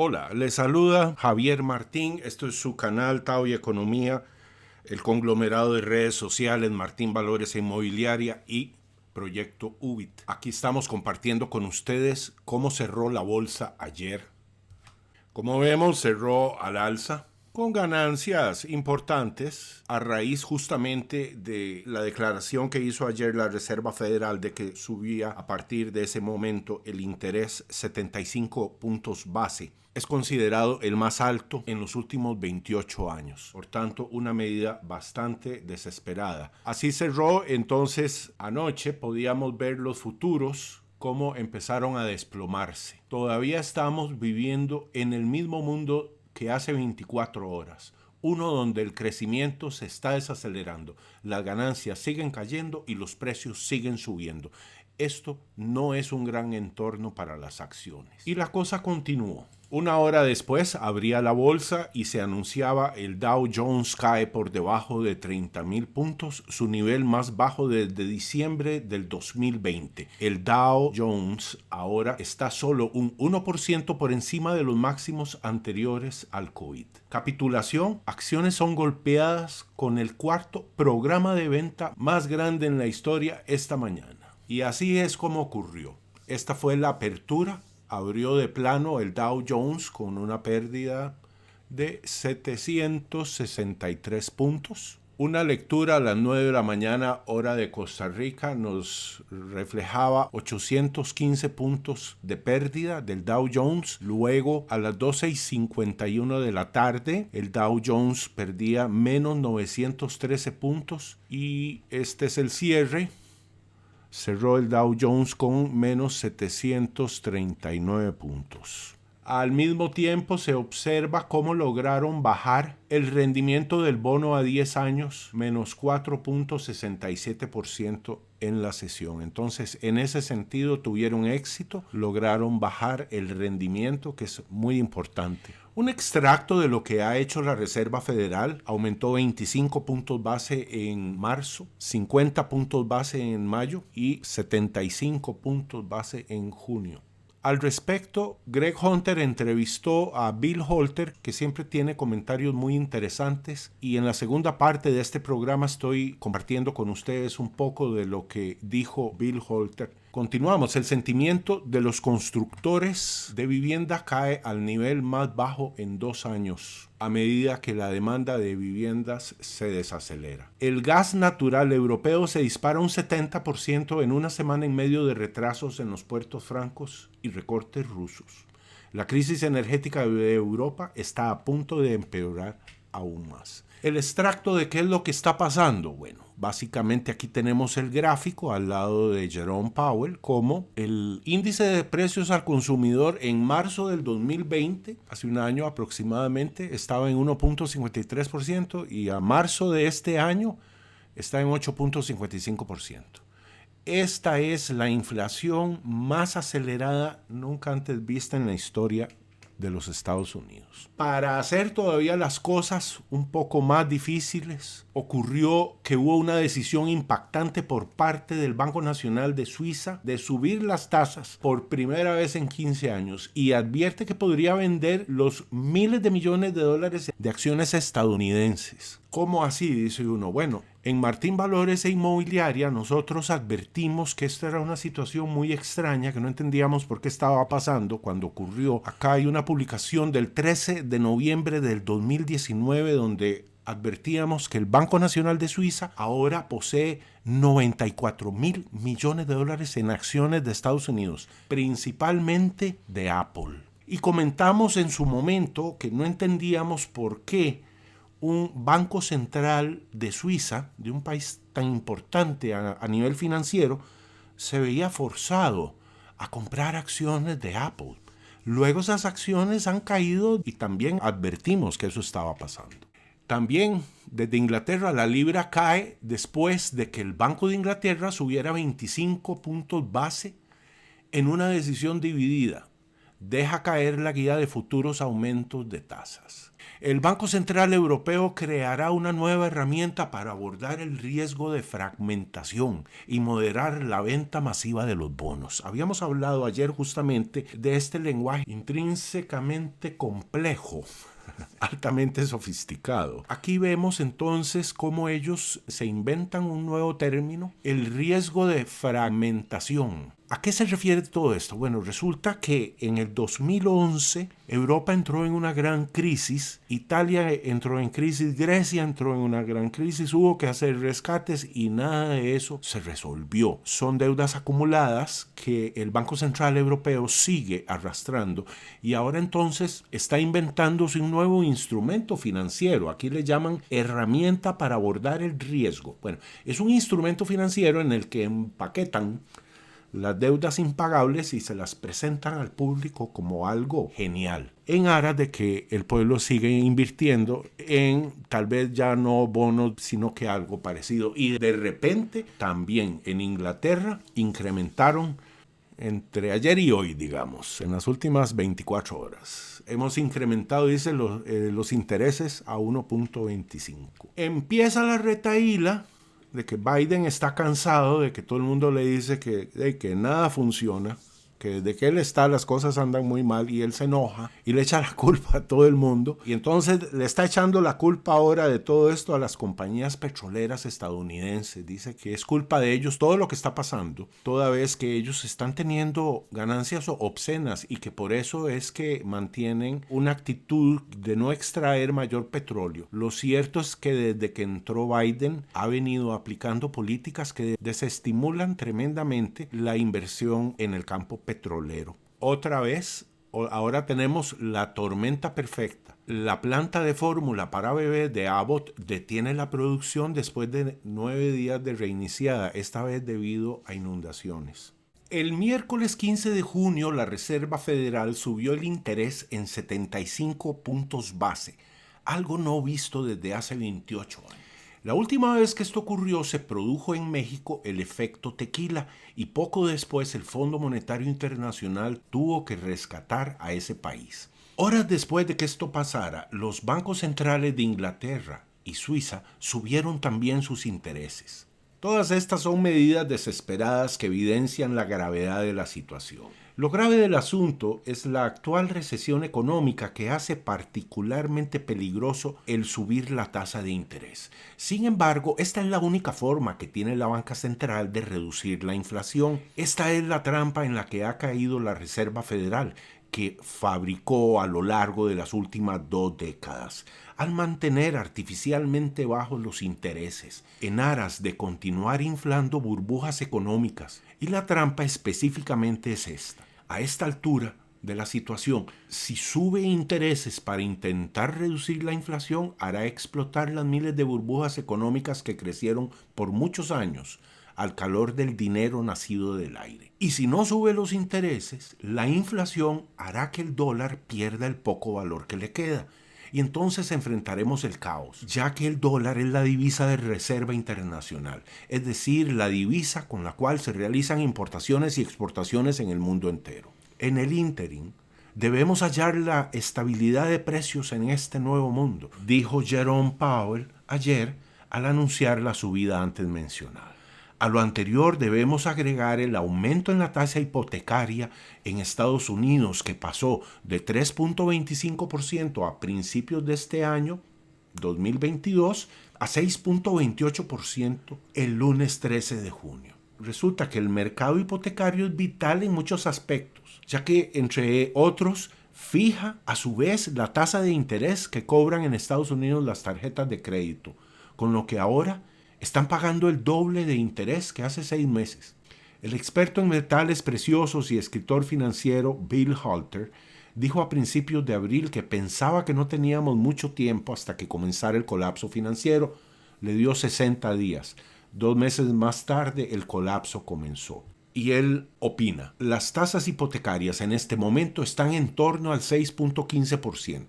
Hola, les saluda Javier Martín. Esto es su canal Tao y Economía, el conglomerado de redes sociales Martín Valores e Inmobiliaria y Proyecto UBIT. Aquí estamos compartiendo con ustedes cómo cerró la bolsa ayer. Como vemos, cerró al alza con ganancias importantes a raíz justamente de la declaración que hizo ayer la Reserva Federal de que subía a partir de ese momento el interés 75 puntos base. Es considerado el más alto en los últimos 28 años. Por tanto, una medida bastante desesperada. Así cerró, entonces anoche podíamos ver los futuros cómo empezaron a desplomarse. Todavía estamos viviendo en el mismo mundo que hace 24 horas. Uno donde el crecimiento se está desacelerando, las ganancias siguen cayendo y los precios siguen subiendo. Esto no es un gran entorno para las acciones. Y la cosa continuó. Una hora después abría la bolsa y se anunciaba el Dow Jones cae por debajo de 30,000 puntos, su nivel más bajo desde diciembre del 2020. El Dow Jones ahora está solo un 1% por encima de los máximos anteriores al COVID. Capitulación: acciones son golpeadas con el cuarto programa de venta más grande en la historia esta mañana. Y así es como ocurrió. Esta fue la apertura. Abrió de plano el Dow Jones con una pérdida de 763 puntos. Una lectura a las 9 de la mañana, hora de Costa Rica, nos reflejaba 815 puntos de pérdida del Dow Jones. Luego, a las 12:51 de la tarde, el Dow Jones perdía menos 913 puntos. Y este es el cierre. Cerró el Dow Jones con menos 739 puntos. Al mismo tiempo se observa cómo lograron bajar el rendimiento del bono a 10 años, menos 4.67% en la sesión. Entonces, en ese sentido tuvieron éxito, lograron bajar el rendimiento, que es muy importante. Un extracto de lo que ha hecho la Reserva Federal: aumentó 25 puntos base en marzo, 50 puntos base en mayo y 75 puntos base en junio. Al respecto, Greg Hunter entrevistó a Bill Holter, que siempre tiene comentarios muy interesantes, y en la segunda parte de este programa estoy compartiendo con ustedes un poco de lo que dijo Bill Holter. Continuamos. El sentimiento de los constructores de vivienda cae al nivel más bajo en 2 años, a medida que la demanda de viviendas se desacelera. El gas natural europeo se dispara un 70% en una semana en medio de retrasos en los puertos francos y recortes rusos. La crisis energética de Europa está a punto de empeorar aún más. El extracto de qué es lo que está pasando. Bueno, básicamente aquí tenemos el gráfico al lado de Jerome Powell, como el índice de precios al consumidor en marzo del 2020, hace un año aproximadamente, estaba en 1.53% y a marzo de este año está en 8.55%. Esta es la inflación más acelerada nunca antes vista en la historia de los Estados Unidos. Para hacer todavía las cosas un poco más difíciles, ocurrió que hubo una decisión impactante por parte del Banco Nacional de Suiza de subir las tasas por primera vez en 15 años y advierte que podría vender los miles de millones de dólares de acciones estadounidenses. ¿Cómo así? Dice uno. Bueno, en Martín Valores e Inmobiliaria nosotros advertimos que esta era una situación muy extraña, que no entendíamos por qué estaba pasando cuando ocurrió. Acá hay una publicación del 13 de noviembre del 2019 donde advertíamos que el Banco Nacional de Suiza ahora posee 94,000 millones de dólares en acciones de Estados Unidos, principalmente de Apple. Y comentamos en su momento que no entendíamos por qué un banco central de Suiza, de un país tan importante a nivel financiero, se veía forzado a comprar acciones de Apple. Luego esas acciones han caído y también advertimos que eso estaba pasando. También desde Inglaterra la libra cae después de que el Banco de Inglaterra subiera 25 puntos base en una decisión dividida. deja caer la guía de futuros aumentos de tasas. El Banco Central Europeo creará una nueva herramienta para abordar el riesgo de fragmentación y moderar la venta masiva de los bonos. Habíamos hablado ayer justamente de este lenguaje intrínsecamente complejo, altamente sofisticado. Aquí vemos entonces cómo ellos se inventan un nuevo término, el riesgo de fragmentación. ¿A qué se refiere todo esto? Bueno, resulta que en el 2011 Europa entró en una gran crisis, Italia entró en crisis, Grecia entró en una gran crisis, hubo que hacer rescates y nada de eso se resolvió. Son deudas acumuladas que el Banco Central Europeo sigue arrastrando y ahora entonces está inventándose un nuevo instrumento financiero. Aquí le llaman herramienta para abordar el riesgo. Bueno, es un instrumento financiero en el que empaquetan las deudas impagables y se las presentan al público como algo genial, en aras de que el pueblo siga invirtiendo en tal vez ya no bonos, sino que algo parecido. Y de repente también en Inglaterra incrementaron entre ayer y hoy, digamos, en las últimas 24 horas. Hemos incrementado, dice, los intereses a 1.25. Empieza la retahíla de que Biden está cansado, de que todo el mundo le dice que nada funciona, que desde que él está las cosas andan muy mal y él se enoja y le echa la culpa a todo el mundo. Y entonces le está echando la culpa ahora de todo esto a las compañías petroleras estadounidenses. Dice que es culpa de ellos todo lo que está pasando, toda vez que ellos están teniendo ganancias obscenas y que por eso es que mantienen una actitud de no extraer mayor petróleo. Lo cierto es que desde que entró Biden ha venido aplicando políticas que desestimulan tremendamente la inversión en el campo petrolero. Otra vez, ahora tenemos la tormenta perfecta. La planta de fórmula para bebés de Abbott detiene la producción después de 9 días de reiniciada, esta vez debido a inundaciones. El miércoles 15 de junio, la Reserva Federal subió el interés en 75 puntos base, algo no visto desde hace 28 años. La última vez que esto ocurrió se produjo en México el efecto tequila y poco después el Fondo Monetario Internacional tuvo que rescatar a ese país. Horas después de que esto pasara, los bancos centrales de Inglaterra y Suiza subieron también sus intereses. Todas estas son medidas desesperadas que evidencian la gravedad de la situación. Lo grave del asunto es la actual recesión económica que hace particularmente peligroso el subir la tasa de interés. Sin embargo, esta es la única forma que tiene la banca central de reducir la inflación. Esta es la trampa en la que ha caído la Reserva Federal, que fabricó a lo largo de las últimas 2 décadas, al mantener artificialmente bajos los intereses, en aras de continuar inflando burbujas económicas. Y la trampa específicamente es esta. A esta altura de la situación, si sube intereses para intentar reducir la inflación, hará explotar las miles de burbujas económicas que crecieron por muchos años al calor del dinero nacido del aire. Y si no sube los intereses, la inflación hará que el dólar pierda el poco valor que le queda. Y entonces enfrentaremos el caos, ya que el dólar es la divisa de reserva internacional, es decir, la divisa con la cual se realizan importaciones y exportaciones en el mundo entero. En el ínterin, debemos hallar la estabilidad de precios en este nuevo mundo, dijo Jerome Powell ayer al anunciar la subida antes mencionada. A lo anterior debemos agregar el aumento en la tasa hipotecaria en Estados Unidos, que pasó de 3.25% a principios de este año, 2022, a 6.28% el lunes 13 de junio. Resulta que el mercado hipotecario es vital en muchos aspectos, ya que, entre otros, fija a su vez la tasa de interés que cobran en Estados Unidos las tarjetas de crédito, con lo que ahora están pagando el doble de interés que hace 6 meses. El experto en metales preciosos y escritor financiero Bill Halter dijo a principios de abril que pensaba que no teníamos mucho tiempo hasta que comenzara el colapso financiero. Le dio 60 días. 2 meses más tarde el colapso comenzó. Y él opina, las tasas hipotecarias en este momento están en torno al 6.15%.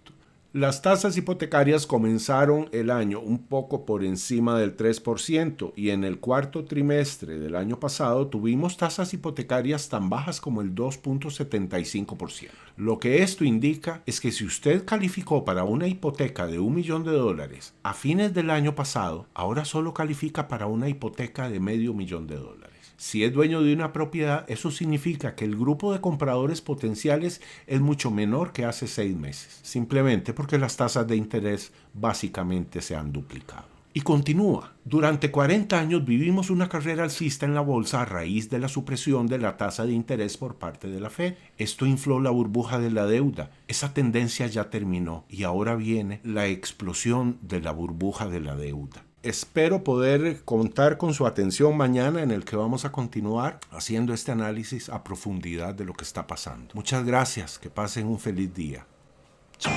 Las tasas hipotecarias comenzaron el año un poco por encima del 3% y en el cuarto trimestre del año pasado tuvimos tasas hipotecarias tan bajas como el 2.75%. Lo que esto indica es que si usted calificó para una hipoteca de $1 millón a fines del año pasado, ahora solo califica para una hipoteca de $500,000. Si es dueño de una propiedad, eso significa que el grupo de compradores potenciales es mucho menor que hace 6 meses, simplemente porque las tasas de interés básicamente se han duplicado. Y continúa. Durante 40 años vivimos una carrera alcista en la bolsa a raíz de la supresión de la tasa de interés por parte de la Fed. Esto infló la burbuja de la deuda. Esa tendencia ya terminó y ahora viene la explosión de la burbuja de la deuda. Espero poder contar con su atención mañana en el que vamos a continuar haciendo este análisis a profundidad de lo que está pasando. Muchas gracias, que pasen un feliz día. Chao.